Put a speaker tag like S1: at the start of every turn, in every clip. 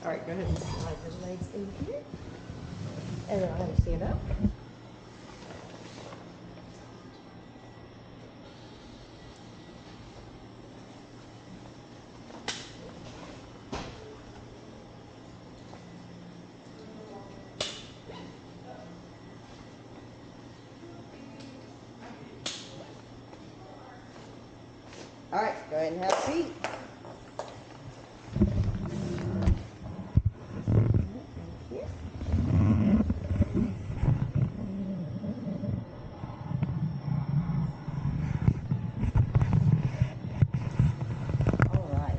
S1: All right, go ahead and slide your legs in here. And then I'll have you stand up. All right, go ahead and have a seat. All right.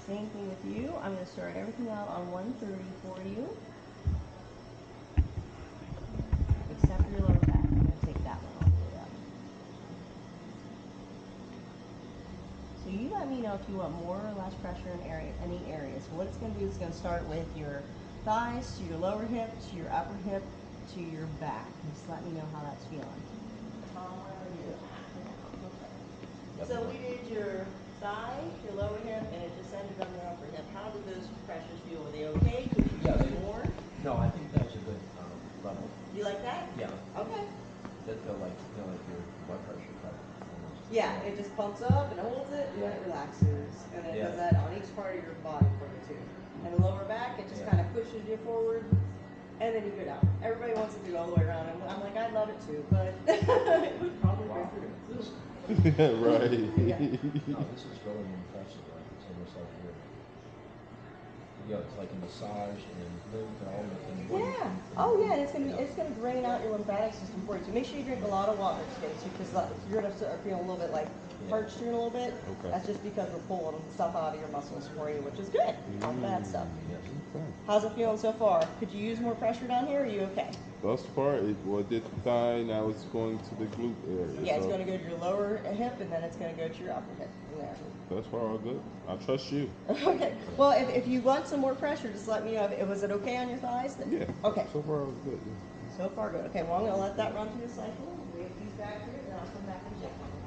S1: Same thing with you. I'm going to start everything out on 130 for you. Except for your lower back. I'm going to take that one all the way up. So you let me know if you want more or less pressure in any area. So what it's going to do is going to start with your thighs, to your lower hip, to your upper hip, to your back. Just let me know how that's feeling. Tom, where are you? So we did your thigh, your lower hip, and it just ended on your upper hip. How did those pressures feel? Were they okay? Could you use more?
S2: No, I think that was a good level.
S1: You like that?
S2: Yeah.
S1: Okay.
S2: That felt like your blood pressure cut almost.
S1: Yeah, it just pumps up and holds it, and then it relaxes. And then it does that on each part of your body for you too. And the lower back, it just kind of pushes you forward, and then you go down. Everybody wants to do all the way around. I'm like, I love it too, but it would probably break your nose.
S3: Right.
S2: Yeah. No, this is really impressive. Like it's almost like it's like a massage and lymph and all the things.
S1: Yeah. Oh yeah, and it's gonna drain out your lymphatic system for you. So make sure you drink a lot of water today too, because you're gonna start feeling a little bit like parched here in a little bit.
S3: Okay.
S1: That's just because we're pulling stuff out of your muscles for you, which is good. Not bad stuff.
S3: Okay.
S1: How's it feeling so far? Could you use more pressure down here? Or are you okay?
S3: Thus far, it did the thigh, now it's going to the glute area.
S1: Yeah, it's
S3: so
S1: going to go to your lower hip, and then it's going to go to your upper hip from there.
S3: thus far, all good. I trust you.
S1: Okay. Well, if you want some more pressure, just let me know. Was it okay on your thighs?
S3: Yeah.
S1: Okay.
S3: So far, all good. Yeah.
S1: So far, good. Okay, well, I'm going to let that run through the cycle. We have these back here, then I'll come back and check on them.